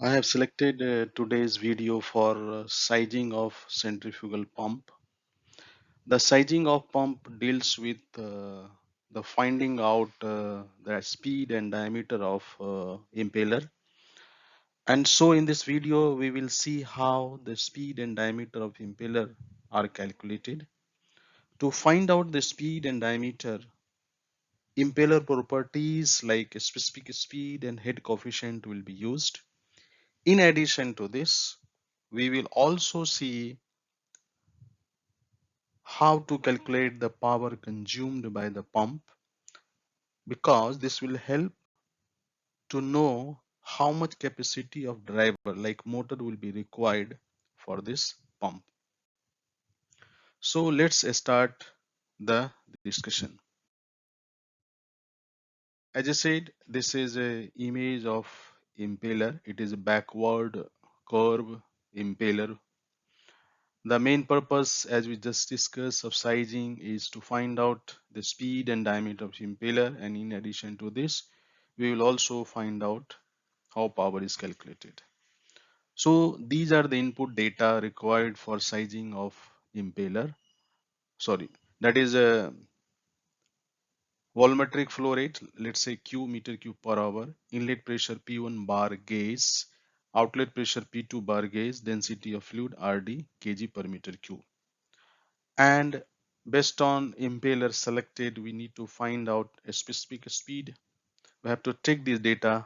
I have selected today's video for sizing of centrifugal pump. The sizing of pump deals with the finding out the speed and diameter of impeller. And so in this video, we will see how the speed and diameter of impeller are calculated. To find out the speed and diameter, impeller properties like specific speed and head coefficient will be used. In addition to this, we will also see how to calculate the power consumed by the pump, because this will help to know how much capacity of driver like motor will be required for this pump. So let's start the discussion. As I said, this is a image of impeller. It is a backward curve impeller. The main purpose, as we just discussed, of sizing is to find out the speed and diameter of impeller, and in addition to this, we will also find out how power is calculated. So these are the input data required for sizing of impeller. Sorry, that is a volumetric flow rate, let's say Q meter cube per hour, inlet pressure P1 bar gauge, outlet pressure P2 bar gauge, density of fluid RD kg per meter cube. And based on impeller selected, we need to find out a specific speed. We have to take this data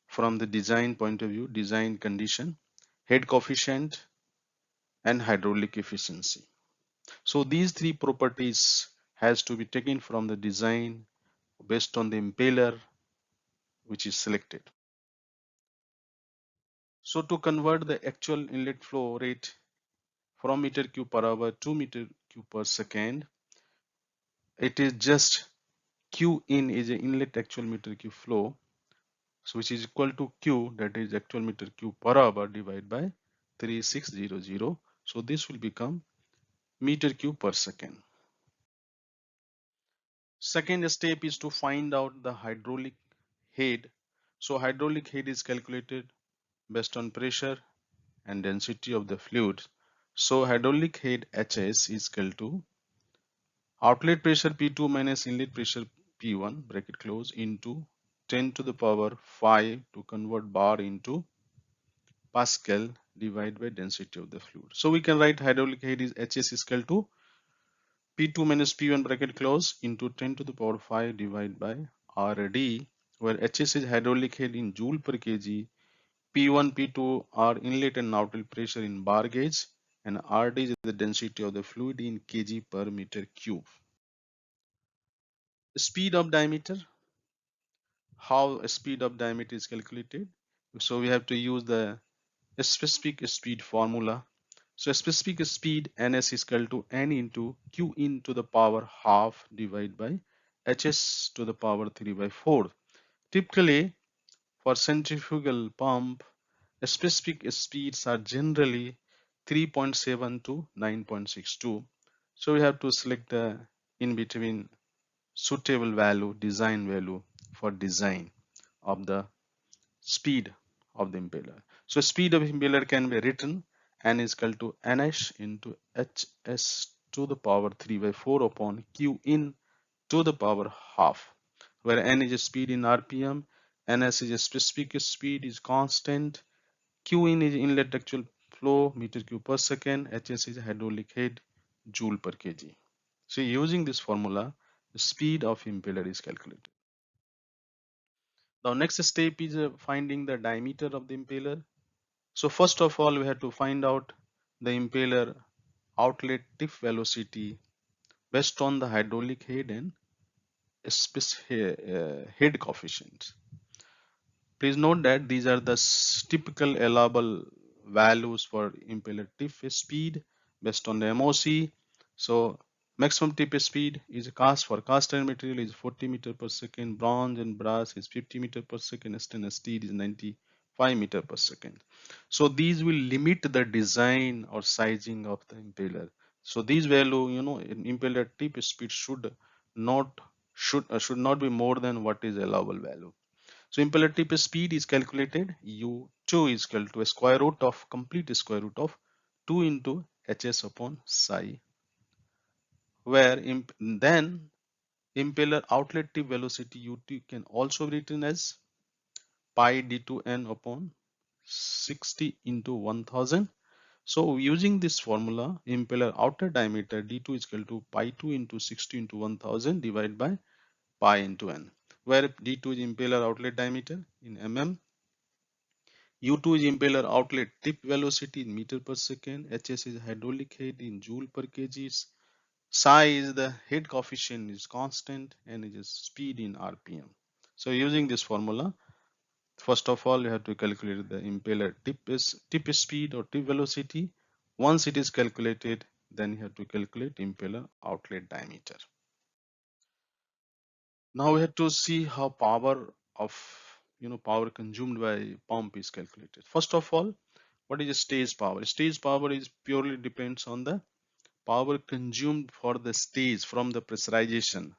from the design point of view, design condition, head coefficient, and hydraulic efficiency. So these three properties has to be taken from the design based on the impeller which is selected. So to convert the actual inlet flow rate from meter cube per hour to meter cube per second, it is just Q in is an inlet actual meter cube flow, so which is equal to Q, that is actual meter cube per hour, divided by 3600. So this will become meter cube per second. Second step is to find out the hydraulic head. So hydraulic head is calculated based on pressure and density of the fluid. So hydraulic head HS is equal to outlet pressure P2 minus inlet pressure P1 bracket close into 10 to the power 5 to convert bar into Pascal divided by density of the fluid. So we can write hydraulic head is HS is equal to P2 minus P1 bracket close into 10 to the power 5 divided by RD, where HS is hydraulic head in joule per kg, P1, P2 are inlet and outlet pressure in bar gauge, and RD is the density of the fluid in kg per meter cube. Speed of diameter, how a speed of diameter is calculated. So we have to use the specific speed formula. So specific speed ns is equal to n into q into the power half divided by hs to the power 3 by 4. Typically for centrifugal pump, specific speeds are generally 3.7 to 9.62. So we have to select the in between suitable value, design value for design of the speed of the impeller. So speed of impeller can be written n is equal to nh into hs to the power 3 by 4 upon q in to the power half, where n is a speed in rpm, ns is a specific speed is constant, q in is inlet actual flow meter cube per second, hs is hydraulic head joule per kg. So using this formula, the speed of impeller is calculated. The next step is finding the diameter of the impeller. So first of all, we have to find out the impeller outlet tip velocity based on the hydraulic head and head coefficient. Please note that these are the typical allowable values for impeller tip speed based on the MOC. So maximum tip speed is cast for cast iron material is 40 meter per second, bronze and brass is 50 meter per second, stainless steel is 95 meter per second. So these will limit the design or sizing of the impeller. So these value, impeller tip speed should not be more than what is allowable value. So impeller tip speed is calculated. 2 is equal to a square root of complete square root of 2 into hs upon psi, where then impeller outlet tip velocity ut can also be written as pi d2n upon 60 into 1000. So using this formula, impeller outer diameter d2 is equal to pi 2 into 60 into 1000 divided by pi into n, where d2 is impeller outlet diameter in mm, u2 is impeller outlet tip velocity in meter per second, hs is hydraulic head in joule per kg, psi is the head coefficient is constant, and it is speed in rpm. So using this formula, first of all, you have to calculate the impeller tip speed or tip velocity. Once it is calculated, then you have to calculate impeller outlet diameter. Now we have to see how power of power consumed by pump is calculated. First of all, what is stage power? Stage power is purely depends on the power consumed for the stage from the pressurization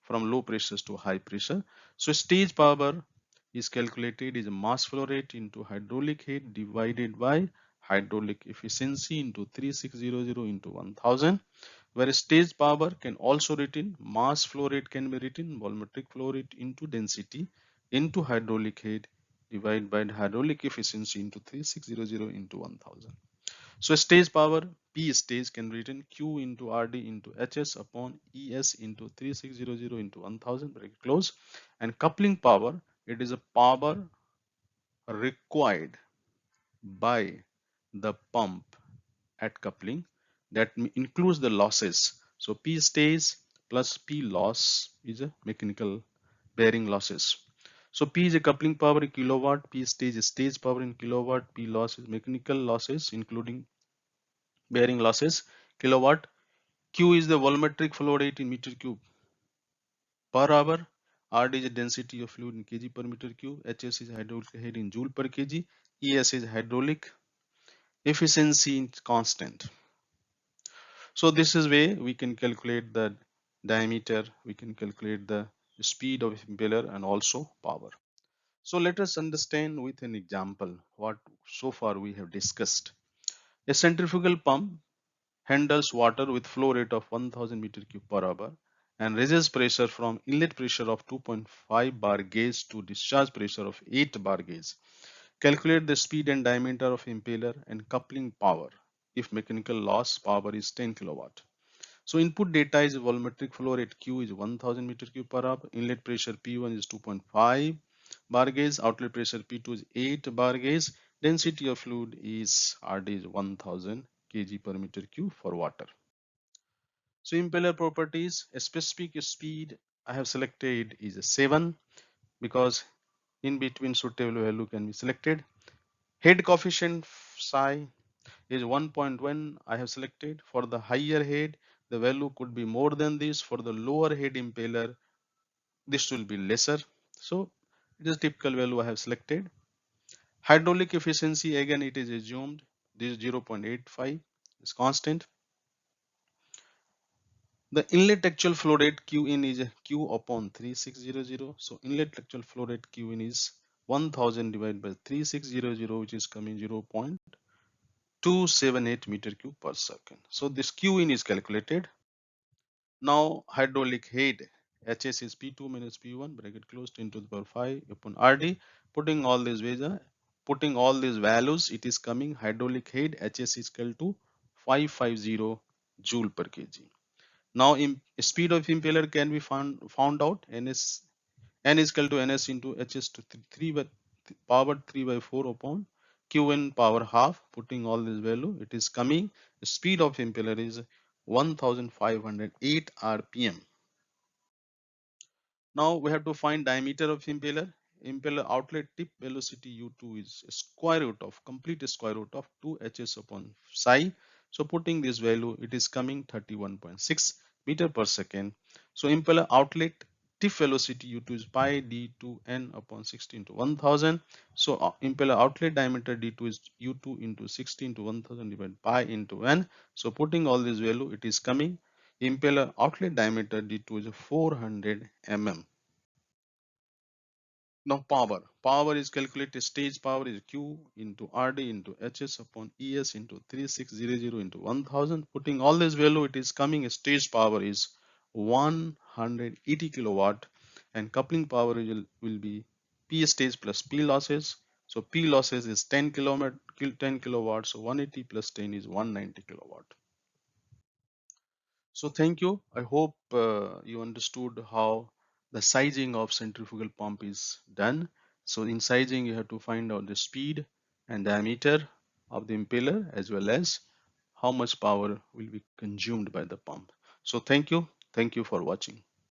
from low pressures to high pressure. So stage power is calculated is mass flow rate into hydraulic head divided by hydraulic efficiency into 3600 into 1000, where stage power can also written mass flow rate can be written volumetric flow rate into density into hydraulic head divided by hydraulic efficiency into 3600 into 1000. So stage power P stage can be written Q into RD into HS upon ES into 3600 into 1000 bracket close, and coupling power, it is a power required by the pump at coupling that includes the losses. So P stage plus P loss is a mechanical bearing losses. So P is a coupling power in kilowatt, P stage is stage power in kilowatt, P loss is mechanical losses including bearing losses kilowatt. Q is the volumetric flow rate in meter cube per hour. RD is the density of fluid in kg per meter cube. HS is hydraulic head in joule per kg. ES is hydraulic efficiency in constant. So this is way we can calculate the diameter, we can calculate the speed of impeller and also power. So let us understand with an example what so far we have discussed. A centrifugal pump handles water with flow rate of 1000 meter cube per hour and raises pressure from inlet pressure of 2.5 bar gauge to discharge pressure of 8 bar gauge. Calculate the speed and diameter of impeller and coupling power if mechanical loss power is 10 kilowatt. So input data is volumetric flow rate Q is 1000 meter cube per hour, inlet pressure P1 is 2.5 bar gauge, outlet pressure P2 is 8 bar gauge, density of fluid is RD is 1000 kg per meter cube for water. So impeller properties, a specific speed I have selected is a 7 because in between suitable value can be selected. Head coefficient psi is 1.1 I have selected. For the higher head, the value could be more than this. For the lower head impeller, this will be lesser. So it is typical value I have selected. Hydraulic efficiency, again it is assumed this 0.85 is constant. The inlet actual flow rate Q in is Q upon 3600. So inlet actual flow rate Q in is 1000 divided by 3600, which is coming 0.278 meter cube per second. So this Q in is calculated. Now hydraulic head HS is P2 minus P1 bracket closed 10 to the power 5 upon RD. Putting all these values, it is coming hydraulic head HS is equal to 550 joule per kg. Now speed of impeller can be found out. N is equal to ns into hs to 3 by power 3 by 4 upon qn power half. Putting all this value, it is coming. The speed of impeller is 1508 rpm. Now we have to find diameter of impeller. Impeller outlet tip velocity U2 is square root of complete square root of 2 hs upon psi. So putting this value, it is coming 31.6 meter per second. So impeller outlet tip velocity U2 is pi d2n upon 16 to 1000. So impeller outlet diameter d2 is U2 into 16 to 1000 divided pi into n. So putting all this value, it is coming. Impeller outlet diameter d2 is 400 mm. Now power is calculated, stage power is Q into RD into HS upon ES into 3600 into 1000. Putting all this value, it is coming, stage power is 180 kilowatt, and coupling power will be P stage plus P losses. So P losses is 10 kilowatt, so 180 plus 10 is 190 kilowatt. So thank you. I hope you understood how the sizing of centrifugal pump is done. So in sizing, you have to find out the speed and diameter of the impeller, as well as how much power will be consumed by the pump. So thank you. Thank you for watching.